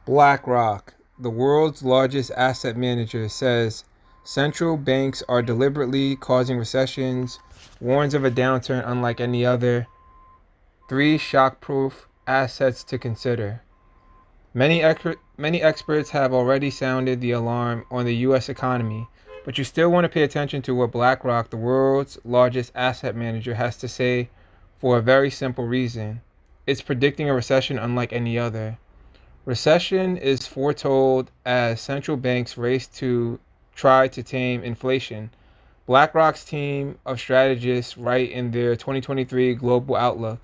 BlackRock, the world's largest asset manager, says central banks are deliberately causing recessions, warns of a downturn unlike any other. Three shockproof assets to consider. Many experts have already sounded the alarm on the U.S. economy, but you still want to pay attention to what BlackRock, the world's largest asset manager, has to say for a very simple reason. It's predicting a recession unlike any other. Recession is foretold as central banks race to try to tame inflation. BlackRock's team of strategists write in their 2023 Global Outlook.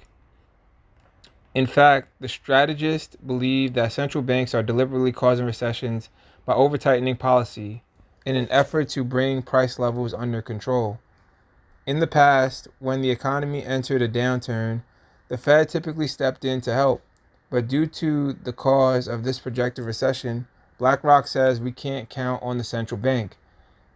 In fact, the strategists believe that central banks are deliberately causing recessions by over-tightening policy in an effort to bring price levels under control. In the past, when the economy entered a downturn, the Fed typically stepped in to help. But due to the cause of this projected recession, BlackRock says we can't count on the central bank.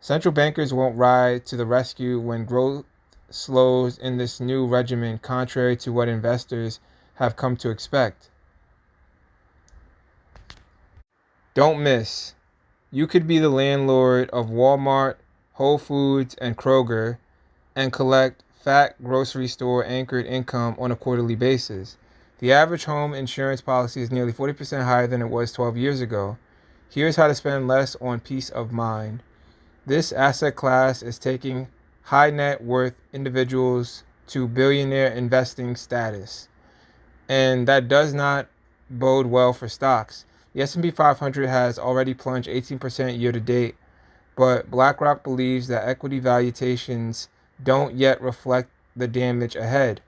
Central bankers won't ride to the rescue when growth slows in this new regimen, contrary to what investors have come to expect. Don't miss. You could be the landlord of Walmart, Whole Foods, and Kroger and collect fat grocery store anchored income on a quarterly basis. The average home insurance policy is nearly 40% higher than it was 12 years ago. Here's how to spend less on peace of mind. This asset class is taking high net worth individuals to billionaire investing status. And that does not bode well for stocks. The S&P 500 has already plunged 18% year to date, but BlackRock believes that equity valuations don't yet reflect the damage ahead.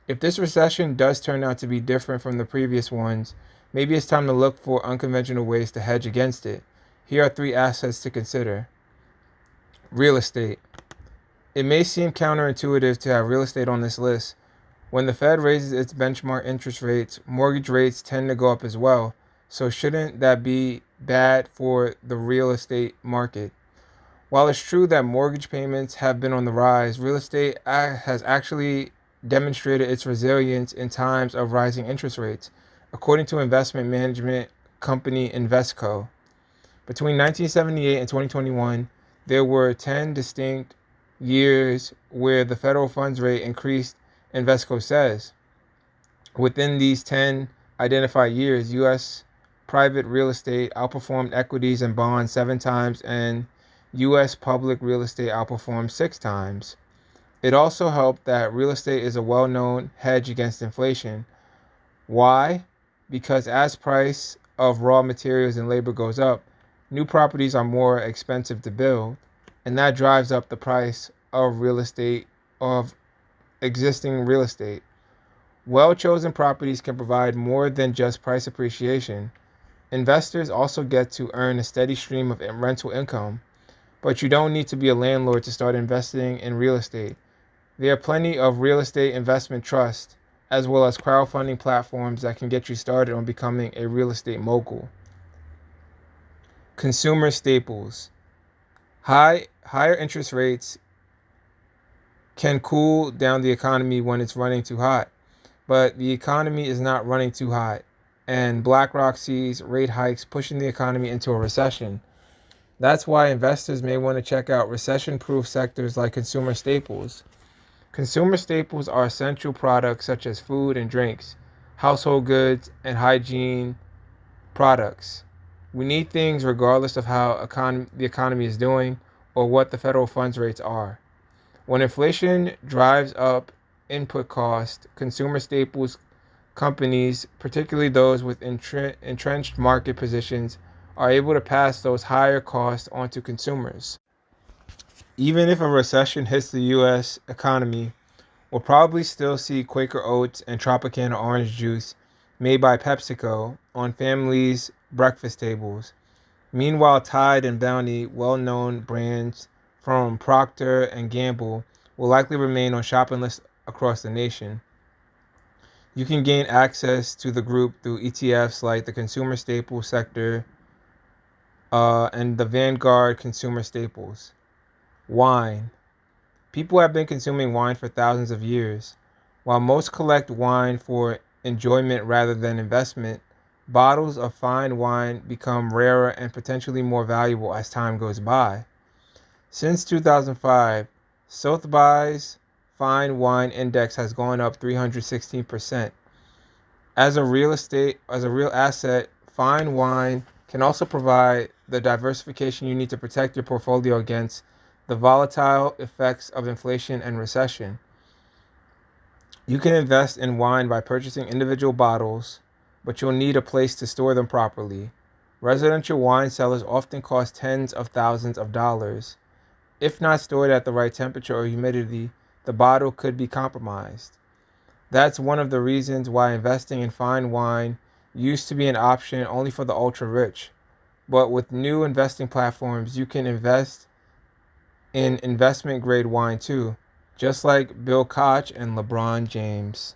If this recession does turn out to be different from the previous ones, maybe it's time to look for unconventional ways to hedge against it. Here are three assets to consider. Real estate. It may seem counterintuitive to have real estate on this list. When the Fed raises its benchmark interest rates, mortgage rates tend to go up as well. So shouldn't that be bad for the real estate market? While it's true that mortgage payments have been on the rise, real estate has actually demonstrated its resilience in times of rising interest rates, according to investment management company Invesco. Between 1978 and 2021, there were 10 distinct years where the federal funds rate increased, Invesco says. Within these 10 identified years, U.S. private real estate outperformed equities and bonds 7 times, and U.S. public real estate outperformed 6 times. It also helped that real estate is a well-known hedge against inflation. Why? Because as price of raw materials and labor goes up, new properties are more expensive to build, and that drives up the price of existing real estate. Well-chosen properties can provide more than just price appreciation. Investors also get to earn a steady stream of rental income, but you don't need to be a landlord to start investing in real estate. There are plenty of real estate investment trusts, as well as crowdfunding platforms that can get you started on becoming a real estate mogul. Consumer staples. Higher interest rates can cool down the economy when it's running too hot, but the economy is not running too hot, and BlackRock sees rate hikes pushing the economy into a recession. That's why investors may want to check out recession-proof sectors like consumer staples. Consumer staples are essential products such as food and drinks, household goods, and hygiene products. We need things regardless of how the economy is doing or what the federal funds rates are. When inflation drives up input costs, consumer staples companies, particularly those with entrenched market positions, are able to pass those higher costs onto consumers. Even if a recession hits the U.S. economy, we'll probably still see Quaker Oats and Tropicana orange juice made by PepsiCo on families' breakfast tables. Meanwhile, Tide and Bounty, well-known brands from Procter and Gamble, will likely remain on shopping lists across the nation. You can gain access to the group through ETFs like the Consumer Staples Sector and the Vanguard Consumer Staples. Wine. People have been consuming wine for thousands of years. While most collect wine for enjoyment rather than investment, bottles of fine wine become rarer and potentially more valuable as time goes by. Since 2005, Sotheby's Fine Wine Index has gone up 316%. As a real asset, fine wine can also provide the diversification you need to protect your portfolio against the volatile effects of inflation and recession. You can invest in wine by purchasing individual bottles, but you'll need a place to store them properly. Residential wine cellars often cost tens of thousands of dollars. If not stored at the right temperature or humidity, the bottle could be compromised. That's one of the reasons why investing in fine wine used to be an option only for the ultra rich. But with new investing platforms, you can invest in investment grade wine too, just like Bill Koch and LeBron James.